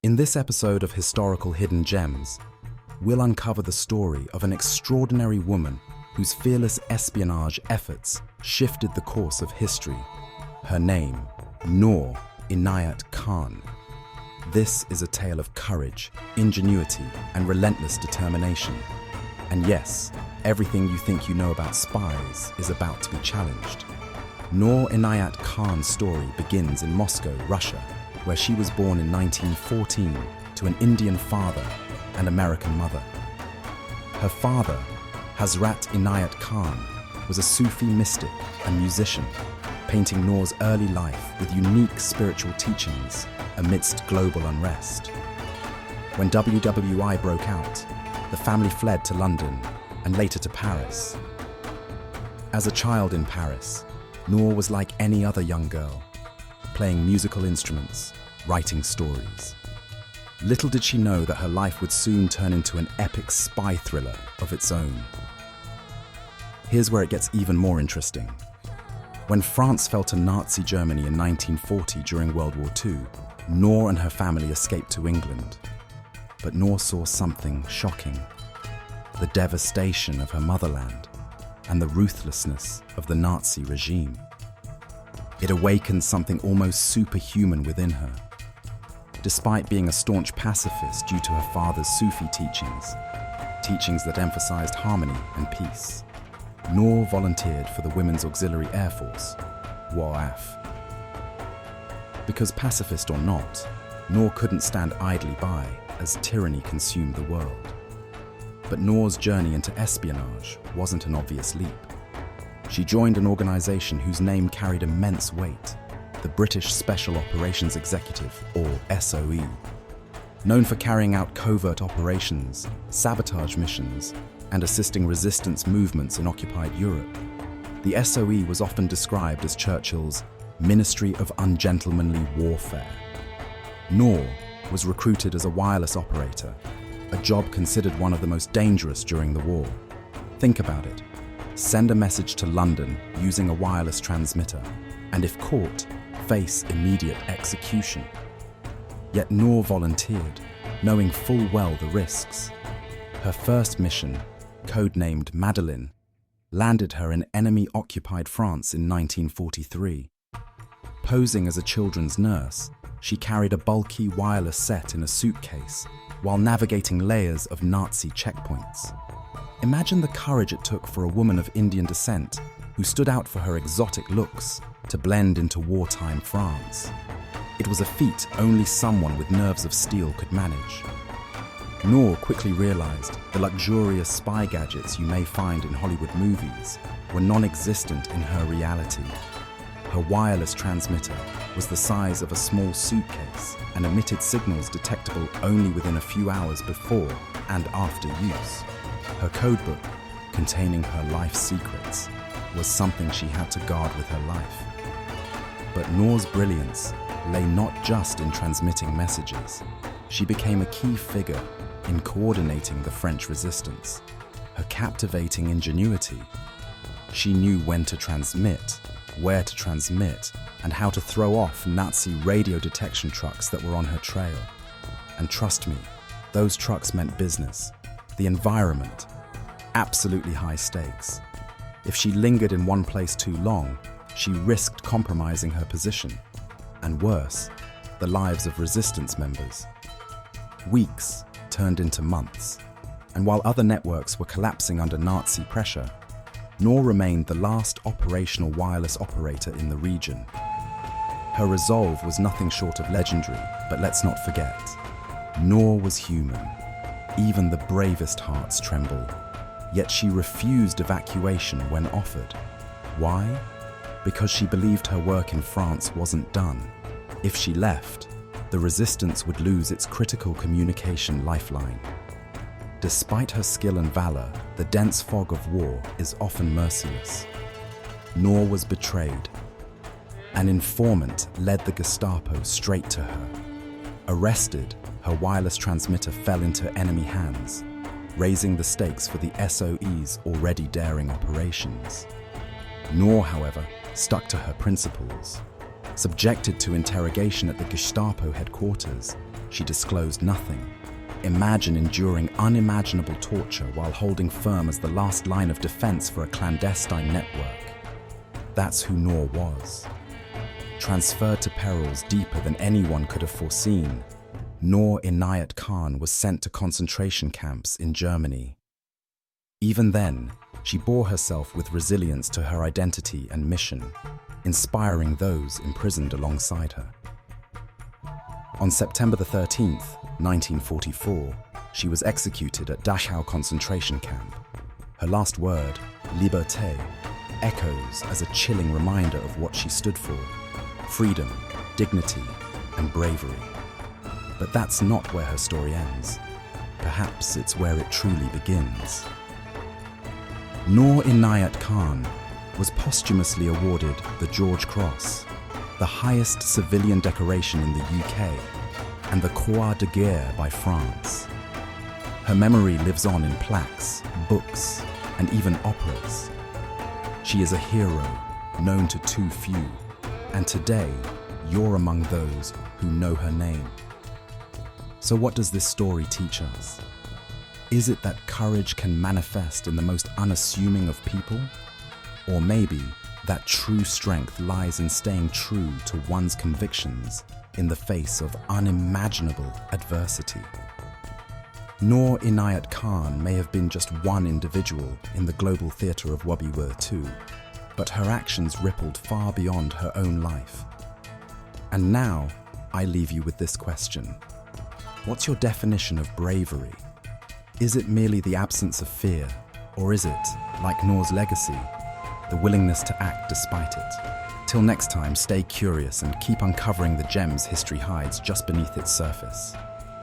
In this episode of Historical Hidden Gems, we'll uncover the story of an extraordinary woman whose fearless espionage efforts shifted the course of history. Her name, Noor Inayat Khan. This is a tale of courage, ingenuity, and relentless determination. And yes, everything you think you know about spies is about to be challenged. Noor Inayat Khan's story begins in Moscow, Russia, where she was born in 1914 to an Indian father and American mother. Her father, Hazrat Inayat Khan, was a Sufi mystic and musician, painting Noor's early life with unique spiritual teachings amidst global unrest. When WWI broke out, the family fled to London and later to Paris. As a child in Paris, Noor was like any other young girl, playing musical instruments, writing stories. Little did she know that her life would soon turn into an epic spy thriller of its own. Here's where it gets even more interesting. When France fell to Nazi Germany in 1940 during World War II, Noor and her family escaped to England. But Noor saw something shocking: the devastation of her motherland and the ruthlessness of the Nazi regime. It awakened something almost superhuman within her. Despite being a staunch pacifist due to her father's Sufi teachings that emphasized harmony and peace, Noor volunteered for the Women's Auxiliary Air Force, WAAF. Because pacifist or not, Noor couldn't stand idly by as tyranny consumed the world. But Noor's journey into espionage wasn't an obvious leap. She joined an organization whose name carried immense weight, the British Special Operations Executive, or SOE. Known for carrying out covert operations, sabotage missions, and assisting resistance movements in occupied Europe, the SOE was often described as Churchill's Ministry of Ungentlemanly Warfare. Noor was recruited as a wireless operator, a job considered one of the most dangerous during the war. Think about it. Send a message to London using a wireless transmitter, and if caught, face immediate execution. Yet Noor volunteered, knowing full well the risks. Her first mission, codenamed Madeleine, landed her in enemy-occupied France in 1943. Posing as a children's nurse, she carried a bulky wireless set in a suitcase while navigating layers of Nazi checkpoints. Imagine the courage it took for a woman of Indian descent who stood out for her exotic looks to blend into wartime France. It was a feat only someone with nerves of steel could manage. Noor quickly realized the luxurious spy gadgets you may find in Hollywood movies were non-existent in her reality. Her wireless transmitter was the size of a small suitcase and emitted signals detectable only within a few hours before and after use. Her codebook, containing her life secrets, was something she had to guard with her life. But Noor's brilliance lay not just in transmitting messages. She became a key figure in coordinating the French resistance. Her captivating ingenuity. She knew when to transmit, where to transmit, and how to throw off Nazi radio detection trucks that were on her trail. And trust me, those trucks meant business. The environment, absolutely high stakes. If she lingered in one place too long, she risked compromising her position, and worse, the lives of resistance members. Weeks turned into months, and while other networks were collapsing under Nazi pressure, Noor remained the last operational wireless operator in the region. Her resolve was nothing short of legendary, but let's not forget, Noor was human. Even the bravest hearts tremble. Yet she refused evacuation when offered. Why? Because she believed her work in France wasn't done. If she left, the resistance would lose its critical communication lifeline. Despite her skill and valor, the dense fog of war is often merciless. Noor was betrayed. An informant led the Gestapo straight to her. Arrested, her wireless transmitter fell into enemy hands, raising the stakes for the SOE's already daring operations. Noor, however, stuck to her principles. Subjected to interrogation at the Gestapo headquarters, she disclosed nothing. Imagine enduring unimaginable torture while holding firm as the last line of defense for a clandestine network. That's who Noor was. Transferred to perils deeper than anyone could have foreseen, Noor Inayat Khan was sent to concentration camps in Germany. Even then, she bore herself with resilience to her identity and mission, inspiring those imprisoned alongside her. On September 13th, 1944, she was executed at Dachau concentration camp. Her last word, liberté, echoes as a chilling reminder of what she stood for: freedom, dignity, and bravery. But that's not where her story ends. Perhaps it's where it truly begins. Noor Inayat Khan was posthumously awarded the George Cross, the highest civilian decoration in the UK, and the Croix de Guerre by France. Her memory lives on in plaques, books, and even operas. She is a hero known to too few, and today you're among those who know her name. So what does this story teach us? Is it that courage can manifest in the most unassuming of people? Or maybe that true strength lies in staying true to one's convictions in the face of unimaginable adversity? Noor Inayat Khan may have been just one individual in the global theatre of Wobby too, but her actions rippled far beyond her own life. And now, I leave you with this question. What's your definition of bravery? Is it merely the absence of fear, or is it, like Noor's legacy, the willingness to act despite it? Till next time, stay curious and keep uncovering the gems history hides just beneath its surface.